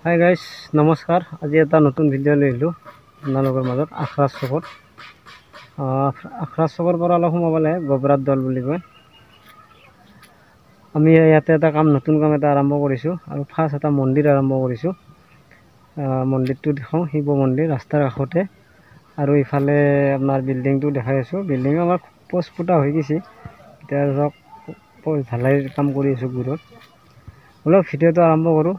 Hi guys, নমস্কাৰ। আজি এটা নতুন ভিডিঅ' লৈ আহিলোঁ আপোনালোকৰ মাজত। আখৰা চকৰ পৰা অলপ সোমাব লাগে, গোবৰাত দল বুলি কয়। আমি ইয়াতে এটা নতুন কাম এটা আৰম্ভ কৰিছোঁ আৰু ফাৰ্ষ্ট এটা মন্দিৰ আৰম্ভ কৰিছোঁ। মন্দিৰটো দেখাওঁ, শিৱ মন্দিৰ ৰাস্তাৰ কাষতে। আৰু ইফালে আপোনাৰ বিল্ডিংটো দেখাই আছোঁ। বিল্ডিং আমাৰ পোষ্ট ফুটা হৈ গৈছে, এতিয়া ধৰক ঢালাইৰ কাম কৰি আছোঁ গুৰত। অলপ ভিডিঅ'টো আৰম্ভ কৰোঁ।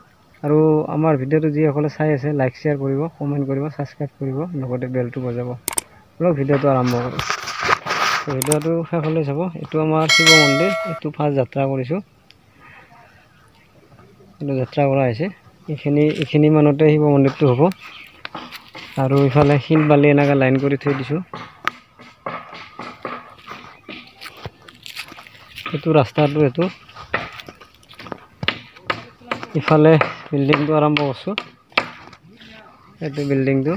আৰু আমাৰ ভিডিঅ'টো যিসকলে চাই আছে, লাইক শ্বেয়াৰ কৰিব, কমেণ্ট কৰিব, ছাবস্ক্ৰাইব কৰিব, লগতে বেলটো বজাব। অলপ ভিডিঅ'টো আৰম্ভ কৰোঁ। ভিডিঅ'টো শেষলৈ চাব। এইটো আমাৰ শিৱ মন্দিৰ, এইটো ফাৰ্ষ্ট যাত্ৰা কৰিছোঁ। এইটো যাত্ৰা কৰা হৈছে। এইখিনি মানতে শিৱ মন্দিৰটো হ'ব। আৰু ইফালে শিল বালি এনেকৈ লাইন কৰি থৈ দিছোঁ। এইটো ৰাস্তাটো এইটো। ইফালে বিল্ডিংটো আৰম্ভ কৰিছোঁ। এইটো বিল্ডিংটো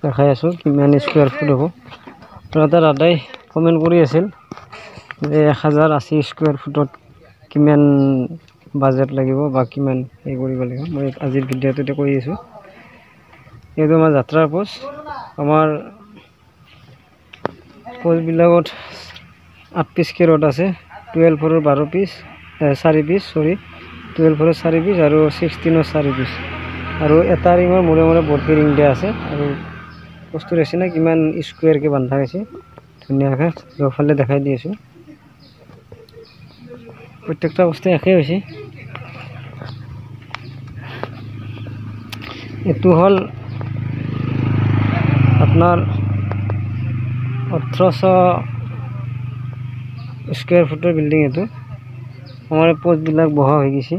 দেখাই আছোঁ, কিমান স্কুৱাৰ ফুট হ'ব। এটা দাদাই কমেণ্ট কৰি আছিল যে 1080 স্কুৱাৰ ফুটত কিমান বাজেট লাগিব বা কিমান হেৰি কৰিব লাগিব। মই আজিৰ ভিডিঅ'টোতে কৰি আছোঁ। এইটো আমাৰ যাত্ৰাৰ পোষ্ট। আমাৰ পোষ্টবিলাকত 8 পিচকৈ ৰড আছে। 12 ৰ 4 পিচ আৰু 16 ৰ 4 পিচ। আৰু এটা ৰিঙৰ মূৰে মূৰে বৰ্তি ৰিং দিয়া আছে। আৰু বস্তুৰ আছে না কিমান স্কুৱেৰকৈ বন্ধা হৈছে ধুনীয়াকৈ দুফালে দেখাই দি আছোঁ। প্ৰত্যেকটা বস্তু একেই হৈছে। এইটো হ'ল আপোনাৰ 1800 স্কুৱেৰ ফুটৰ বিল্ডিং। এইটো আমাৰ পোষ্টবিলাক বহা হৈ গৈছে।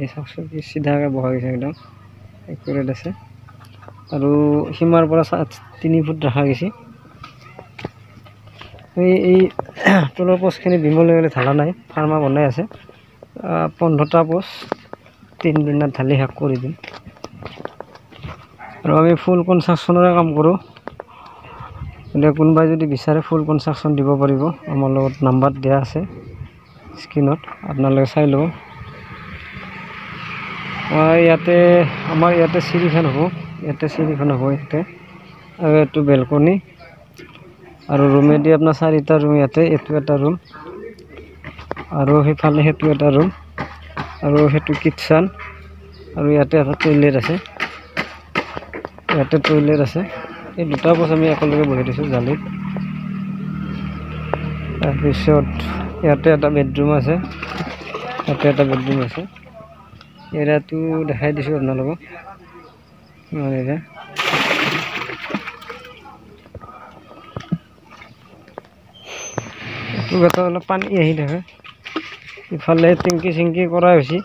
এই চাওকচোন কি চিধাকৈ বহা গৈছে, একদম একুৰেট আছে। আৰু সীমাৰ পৰা 3 ফুট ৰখা গৈছে। এই তলৰ পোষ্টখিনি বিমলৈ গ'লে ঢালা নাই, ফাৰ্মা বনাই আছে। 15টা পোষ্ট 3 দিনত ঢালি শেষ কৰি দিম। আৰু আমি ফুল কনষ্ট্ৰাকশ্যনৰে কাম কৰোঁ। এতিয়া কোনোবাই যদি বিচাৰে ফুল কনষ্ট্ৰাকশ্যন দিব পাৰিব। আমাৰ লগত নাম্বাৰ দিয়া আছে স্ক্ৰীণত, আপোনালোকে চাই ল'ব। আমাৰ ইয়াতে চিৰিখন হ'ব। ইয়াতে আৰু এইটো বেলকনি। আৰু ৰুমেদি আপোনাৰ 4টা ৰুম ইয়াতে। এইটো এটা ৰুম, আৰু সেইফালে সেইটো এটা ৰুম, আৰু সেইটো কিটচেন। আৰু ইয়াতে এটা টয়লেট আছে। এই দুটা পোষ্ট আমি একেলগে বহি দিছোঁ জালিত। তাৰপিছত ইয়াতে এটা বেডৰুম আছে, এৰিয়াটো দেখাই দিছোঁ আপোনালোকক। অলপ পানী আহি থাকে। ইফালে টেংকি চেংকি কৰা হৈছে।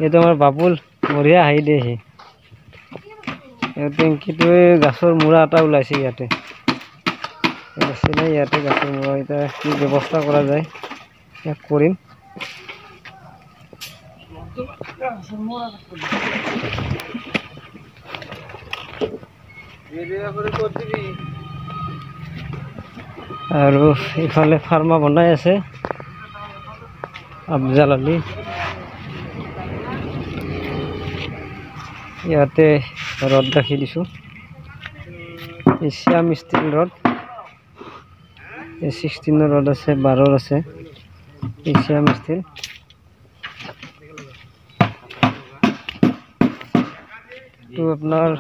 এইটো আমাৰ বাবুল বঢ়িয়া হাঁহি দিয়েহি। টেংকিটোৱে গাছৰ মূৰা এটা ওলাইছে ইয়াতে। ইয়াতে গাছৰ মূৰা এতিয়া কি ব্যৱস্থা কৰা যায় ইয়াক কৰিম। আৰু ইফালে ফাৰ্মা বনাই আছে আফজাল আলী। ইয়াতে ৰড ৰাখি দিছোঁ, এছিয়াম ষ্টীল ৰড। 16 ৰড আছে, 12 আছে, এছিয়াম ষ্টীল। এইটো আপোনাৰ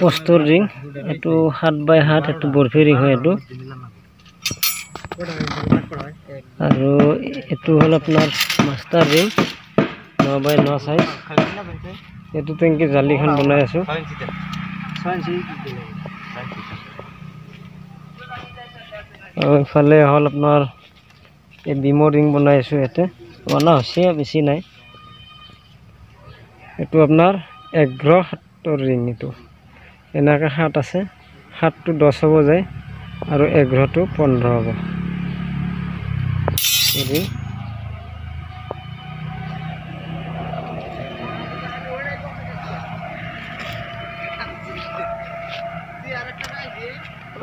পোষ্টৰ ৰিং। এইটো 7x7, এইটো বৰফি ৰিং হয় এইটো। আৰু এইটো হ'ল আপোনাৰ মাষ্টাৰ ৰিং 9x9 চাইজ। এইটো টেংকি জালিখন বনাই আছোঁ। আৰু ইফালে হ'ল আপোনাৰ এই বিমৰ ৰিং বনাই আছোঁ। ইয়াতে বনা হৈছে, বেছি নাই। এইটো আপোনাৰ 11-7 ৰিং। এইটো এনেকৈ 7 আছে, 7টো 10 হ'ব যায়, আৰু 11টো 15 হ'ব ৰিং।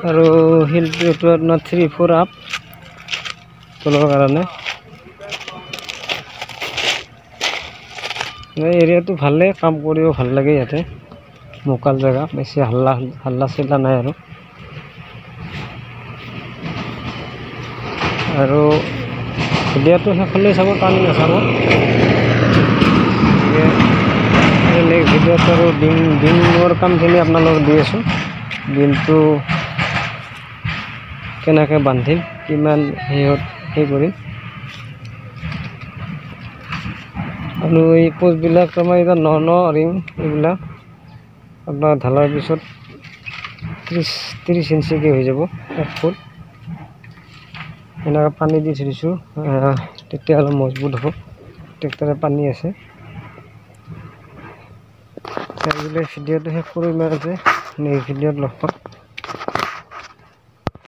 আৰু শিলটো আপোনাৰ 3-4 আপ তলৰ কাৰণে। এই এৰিয়াটো ভালে, কাম কৰিও ভাল লাগে ইয়াতে, মুকাল জেগা, বেছি হাল্লা চিল্লা নাই আৰু ভিডিঅ'টো শেষলৈ চাব, টানি নাচাব। নেক্সট ভিডিঅ'ত আৰু দিনৰ কামখিনি আপোনালোকক দি আছোঁ। দিনটো কেনেকৈ বান্ধিম, কিমান সেই কৰিম, আৰু এই পোষ্টবিলাক আমাৰ এতিয়া ন ৰিং, এইবিলাক আপোনাৰ ঢালাৰ পিছত 30 ইঞ্চিকৈ হৈ যাব, 1 ফুট। এনেকৈ পানী দি থৈছোঁ, তেতিয়া অলপ মজবুত হ'ব। ট্ৰেক্টৰে পানী আছে। ভিডিঅ'টো শেষ কৰোঁ ইমানতে, নেক্সট ভিডিঅ'ত লগ পাম।